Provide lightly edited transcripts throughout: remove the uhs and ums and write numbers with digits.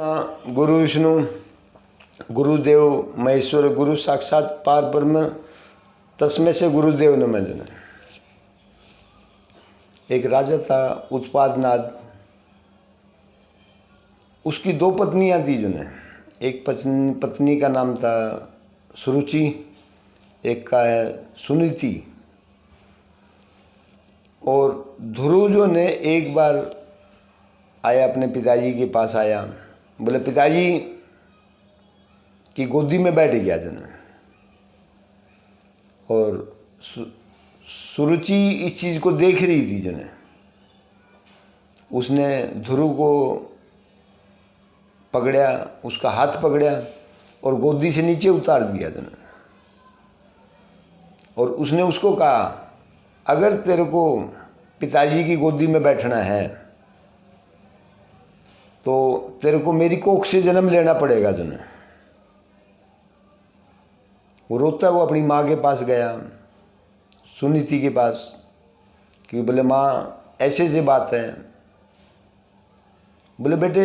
माँ गुरु विष्णु गुरुदेव महेश्वर गुरु साक्षात पार ब्रह्म तस्मै से गुरुदेव नमः। जन एक राजा था उत्पादनाद, उसकी दो पत्नियां थी। जो एक पत्नी का नाम था सुरुचि, एक का है सुनीति। और ध्रुव जो ने एक बार आया, अपने पिताजी के पास आया, बोले पिताजी की गोदी में बैठ गया। जो और सुरुचि इस चीज़ को देख रही थी। जो उसने ध्रुव को पकड़ा, उसका हाथ पकड़ा और गोदी से नीचे उतार दिया। जो और उसने उसको कहा, अगर तेरे को पिताजी की गोदी में बैठना है तो तेरे को मेरी कोख से जन्म लेना पड़ेगा। जो वो रोता है, वो अपनी माँ के पास गया, सुनीति के पास, कि बोले माँ ऐसे से बात है। बोले बेटे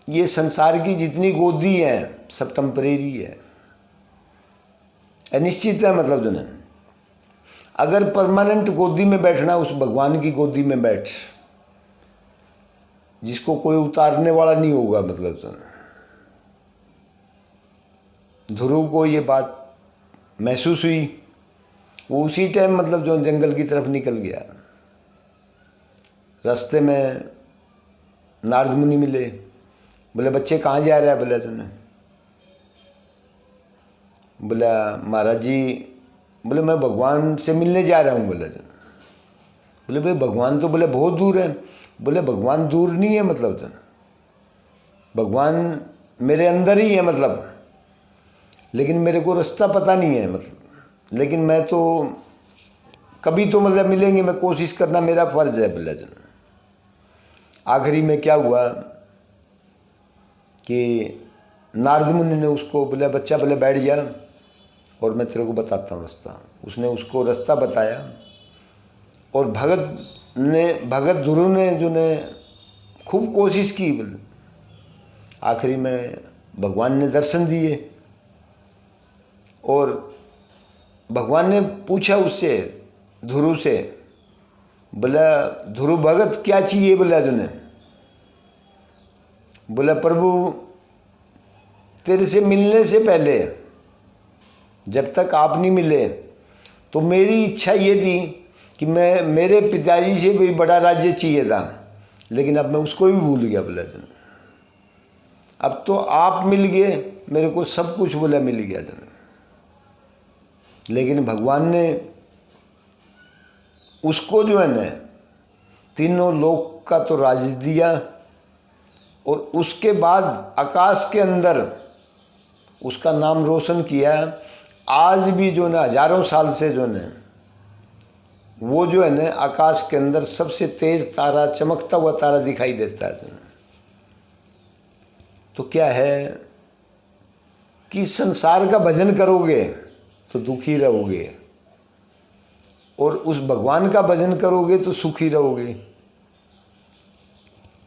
ये संसार की जितनी गोदी है सब टेम्परेरी है, अनिश्चित है। मतलब जो अगर परमानेंट गोदी में बैठना, उस भगवान की गोदी में बैठ, जिसको कोई उतारने वाला नहीं होगा। मतलब जो ध्रुव को ये बात महसूस हुई। वो उसी टाइम मतलब जो जंगल की तरफ निकल गया। रास्ते में नारद मुनि मिले, बोले बच्चे कहाँ जा रहे हैं? बोले तूने, बोला महाराज जी, बोले मैं भगवान से मिलने जा रहा हूँ। बोले भाई भगवान तो बोले बहुत दूर है। बोले भगवान दूर नहीं है, मतलब तो भगवान मेरे अंदर ही है, मतलब लेकिन मेरे को रास्ता पता नहीं है। मतलब लेकिन मैं तो कभी तो मतलब मिलेंगे, मैं कोशिश करना मेरा फर्ज है। बोले आखिरी में क्या हुआ कि नारद मुनि ने उसको बोला बच्चा बोले बैठ जा और मैं तेरे को बताता हूँ रास्ता। उसने उसको रास्ता बताया और भगत ध्रुव ने जो ने खूब कोशिश की। आखिरी में भगवान ने दर्शन दिए और भगवान ने पूछा उससे, ध्रुव से, बोला ध्रुव भगत क्या चाहिए? बोला तूने, बोला प्रभु तेरे से मिलने से पहले जब तक आप नहीं मिले तो मेरी इच्छा ये थी कि मैं मेरे पिताजी से भी बड़ा राज्य चाहिए था, लेकिन अब मैं उसको भी भूल गया। बोला अब तो आप मिल गए, मेरे को सब कुछ बोला मिल गया। लेकिन भगवान ने उसको जो है न तीनों लोक का तो राज दिया और उसके बाद आकाश के अंदर उसका नाम रोशन किया। आज भी जो न हजारों साल से जो न वो जो है न आकाश के अंदर सबसे तेज तारा, चमकता हुआ तारा दिखाई देता है। तो क्या है कि संसार का भजन करोगे तो दुखी रहोगे और उस भगवान का भजन करोगे तो सुखी रहोगे।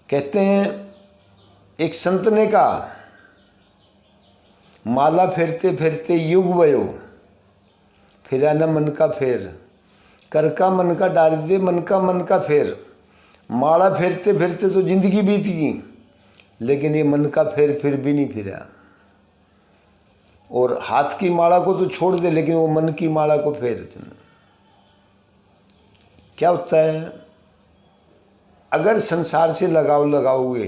कहते हैं एक संत ने कहा, माला फेरते फेरते युग वयो, फिरा न मन का फेर, कर का मन का डाल दे मन का फेर। माला फेरते फेरते तो जिंदगी बीत गई, लेकिन ये मन का फेर फिर भी नहीं फिरा। और हाथ की माला को तो छोड़ दे, लेकिन वो मन की माला को फेर। क्या होता है, अगर संसार से लगाव लगाओगे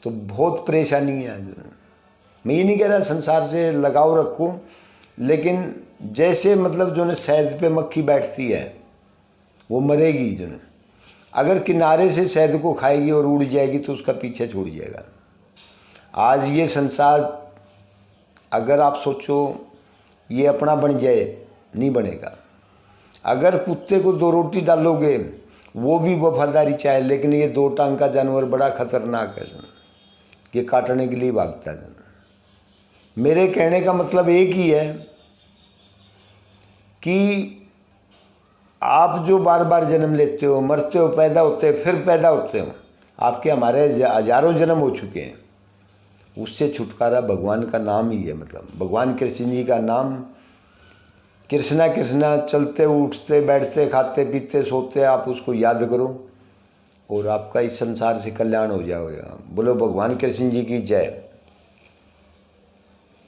तो बहुत परेशानी है। मैं ये नहीं कह रहा संसार से लगाव रखो, लेकिन जैसे मतलब जो है शहद पे मक्खी बैठती है वो मरेगी। जो है अगर किनारे से शहद को खाएगी और उड़ जाएगी तो उसका पीछे छोड़ जाएगा। आज ये संसार अगर आप सोचो ये अपना बन जाए, नहीं बनेगा। अगर कुत्ते को दो रोटी डालोगे वो भी वफादारी चाहे, लेकिन ये दो टांग का जानवर बड़ा खतरनाक है। ये काटने के लिए भागता है। मेरे कहने का मतलब एक ही है कि आप जो बार बार जन्म लेते हो, मरते हो, पैदा होते हो, फिर पैदा होते हो, आपके हमारे हजारों जन्म हो चुके हैं, उससे छुटकारा भगवान का नाम ही है। मतलब भगवान कृष्ण जी का नाम, कृष्णा कृष्णा, चलते उठते बैठते खाते पीते सोते आप उसको याद करो और आपका इस संसार से कल्याण हो जाएगा। बोलो भगवान कृष्ण जी की जय।